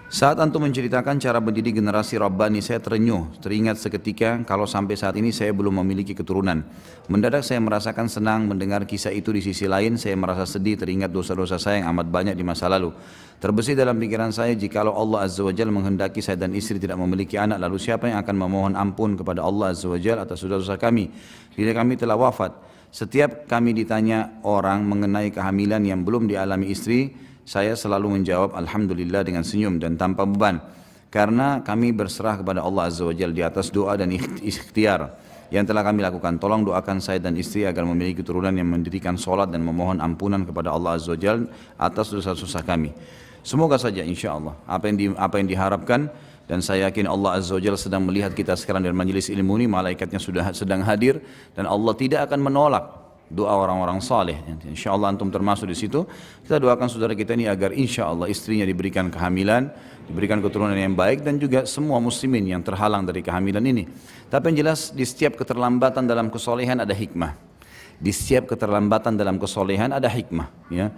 Saat antum menceritakan cara mendidik generasi Rabbani, saya terenyuh, teringat seketika kalau sampai saat ini saya belum memiliki keturunan. Mendadak saya merasakan senang mendengar kisah itu. Di sisi lain saya merasa sedih teringat dosa-dosa saya yang amat banyak di masa lalu. Terbesit dalam pikiran saya, jikalau Allah Azza wa Jalla menghendaki saya dan istri tidak memiliki anak, lalu siapa yang akan memohon ampun kepada Allah Azza wa Jalla atas dosa-dosa kami? Bila kami telah wafat. Setiap kami ditanya orang mengenai kehamilan yang belum dialami istri, saya selalu menjawab Alhamdulillah dengan senyum dan tanpa beban. Karena kami berserah kepada Allah Azza wa Jalla di atas doa dan ikhtiar yang telah kami lakukan. Tolong doakan saya dan istri agar memiliki keturunan yang mendirikan solat dan memohon ampunan kepada Allah Azza wa Jalla atas dosa-dosa kami. Semoga saja insya Allah apa yang diharapkan, dan saya yakin Allah Azza wa Jalla sedang melihat kita sekarang dari majelis ilmu ini, malaikatnya sudah sedang hadir dan Allah tidak akan menolak doa orang-orang saleh. Insya Allah antum termasuk di situ. Kita doakan saudara kita ini agar insya Allah istrinya diberikan kehamilan, diberikan keturunan yang baik, dan juga semua muslimin yang terhalang dari kehamilan ini. Tapi yang jelas di setiap keterlambatan dalam kesolehan ada hikmah. Di setiap keterlambatan dalam kesolehan ada hikmah. Ya.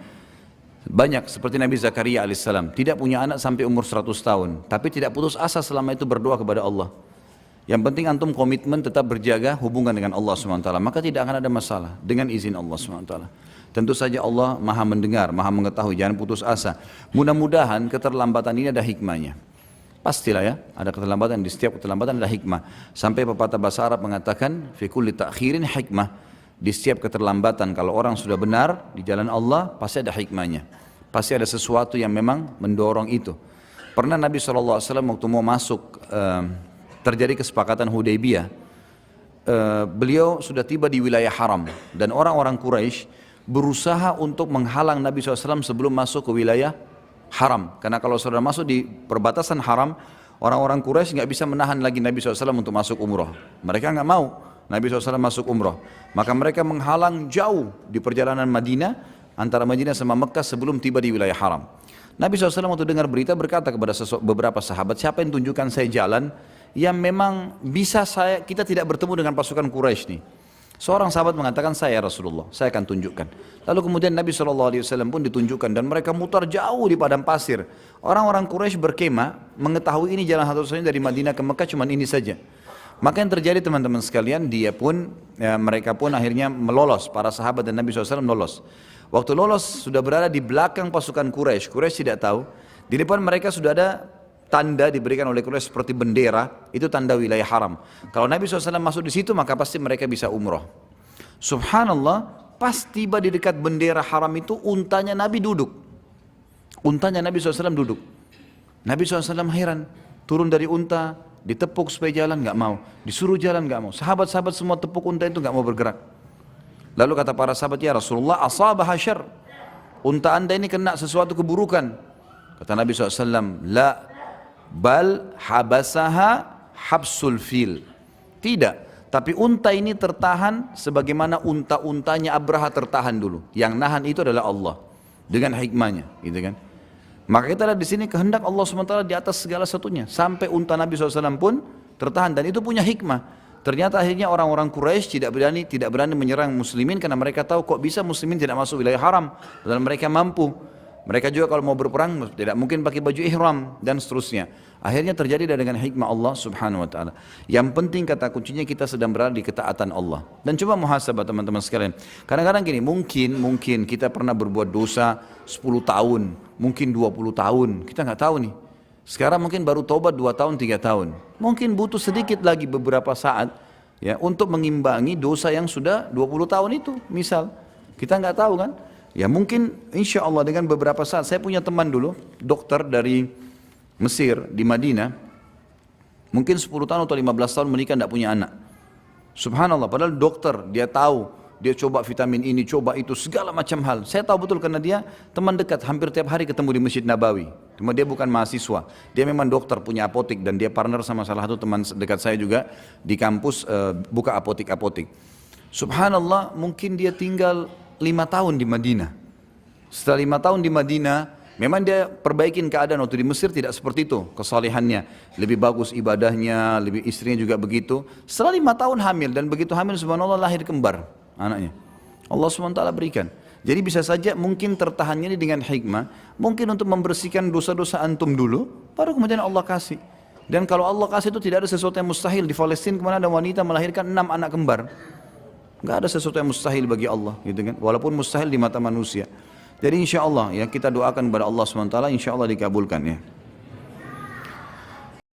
Banyak seperti Nabi Zakaria alaihissalam, tidak punya anak sampai umur 100 tahun, tapi tidak putus asa selama itu berdoa kepada Allah. Yang penting antum komitmen tetap berjaga hubungan dengan Allah SWT, maka tidak akan ada masalah dengan izin Allah SWT. Tentu saja Allah maha mendengar, maha mengetahui, jangan putus asa. Mudah-mudahan keterlambatan ini ada hikmahnya. Pastilah ya, ada keterlambatan, di setiap keterlambatan ada hikmah. Sampai pepatah bahasa Arab mengatakan, fi kulli ta'khirin hikmah. Di setiap keterlambatan, kalau orang sudah benar di jalan Allah, pasti ada hikmahnya. Pasti ada sesuatu yang memang mendorong itu. Pernah Nabi SAW waktu mau masuk, terjadi kesepakatan Hudaybiyah, beliau sudah tiba di wilayah haram dan orang-orang Quraisy berusaha untuk menghalang Nabi SAW sebelum masuk ke wilayah haram, karena kalau sudah masuk di perbatasan haram, orang-orang Quraisy nggak bisa menahan lagi Nabi SAW untuk masuk umroh. Mereka nggak mau Nabi SAW masuk umroh, maka mereka menghalang jauh di perjalanan Madinah, antara Madinah sama Mekah sebelum tiba di wilayah haram. Nabi SAW waktu dengar berita berkata kepada beberapa sahabat, siapa yang tunjukkan saya jalan yang memang bisa kita tidak bertemu dengan pasukan Quraisy nih. Seorang sahabat mengatakan, saya Rasulullah, saya akan tunjukkan. Lalu kemudian Nabi SAW pun ditunjukkan dan mereka mutar jauh di padang pasir. Orang-orang Quraisy berkemah, mengetahui ini jalan satu-satunya dari Madinah ke Mekah cuma ini saja. Maka yang terjadi teman-teman sekalian, mereka pun akhirnya melolos, para sahabat dan Nabi SAW melolos. Waktu lolos sudah berada di belakang pasukan Quraisy. Quraisy tidak tahu, di depan mereka sudah ada tanda diberikan oleh Quraisy seperti bendera, itu tanda wilayah haram. Kalau Nabi SAW masuk di situ, maka pasti mereka bisa umroh. Subhanallah, pas tiba di dekat bendera haram itu, untanya Nabi duduk. Untanya Nabi SAW duduk. Nabi SAW heran, turun dari unta, ditepuk supaya jalan, nggak mau. Disuruh jalan, nggak mau. Sahabat-sahabat semua tepuk unta itu, nggak mau bergerak. Lalu kata para sahabat, ya Rasulullah, asabah syarr, unta anda ini kena sesuatu keburukan. Kata Nabi SAW, la bal habasaha habsul fil. Tidak, tapi unta ini tertahan sebagaimana unta-untanya Abraha tertahan dulu. Yang nahan itu adalah Allah dengan hikmahnya, gitu kan? Maka kita lihat di sini kehendak Allah SWT di atas segala satunya. Sampai unta Nabi SAW pun tertahan, dan itu punya hikmah. Ternyata akhirnya orang-orang Quraisy tidak berani menyerang muslimin, karena mereka tahu kok bisa muslimin tidak masuk wilayah haram, padahal mereka mampu. Mereka juga kalau mau berperang tidak mungkin pakai baju ihram dan seterusnya. Akhirnya terjadi dengan hikmah Allah Subhanahu wa taala. Yang penting kata kuncinya kita sedang berada di ketaatan Allah. Dan coba muhasabah teman-teman sekalian. Kadang-kadang gini, mungkin kita pernah berbuat dosa 10 tahun, mungkin 20 tahun, kita nggak tahu nih. Sekarang mungkin baru tobat 2 tahun, 3 tahun. Mungkin butuh sedikit lagi beberapa saat ya untuk mengimbangi dosa yang sudah 20 tahun itu. Misal, kita nggak tahu kan? Ya mungkin insya Allah dengan beberapa saat. Saya punya teman dulu, dokter dari Mesir di Madinah, mungkin 10 tahun atau 15 tahun menikah tidak punya anak. Subhanallah, padahal dokter, dia tahu, dia coba vitamin ini, coba itu, segala macam hal. Saya tahu betul karena dia teman dekat, hampir tiap hari ketemu di Masjid Nabawi. Cuma dia bukan mahasiswa, dia memang dokter, punya apotik, dan dia partner sama salah satu teman dekat saya juga di kampus, buka apotik-apotik. Subhanallah, mungkin dia tinggal 5 tahun di Madinah. Setelah 5 tahun di Madinah, memang dia perbaikin keadaan. Waktu di Mesir tidak seperti itu kesalehannya, lebih bagus ibadahnya, lebih istrinya juga begitu. Setelah 5 tahun hamil, dan begitu hamil subhanallah lahir kembar anaknya. Allah SWT berikan. Jadi bisa saja mungkin tertahannya ini dengan hikmah, mungkin untuk membersihkan dosa-dosa antum dulu, baru kemudian Allah kasih. Dan kalau Allah kasih itu tidak ada sesuatu yang mustahil. Di Palestina kemana ada wanita melahirkan 6 anak kembar. Nggak ada sesuatu yang mustahil bagi Allah, gitu kan? Walaupun mustahil di mata manusia. Jadi insya Allah ya kita doakan kepada Allah SWT, insya Allah dikabulkan ya.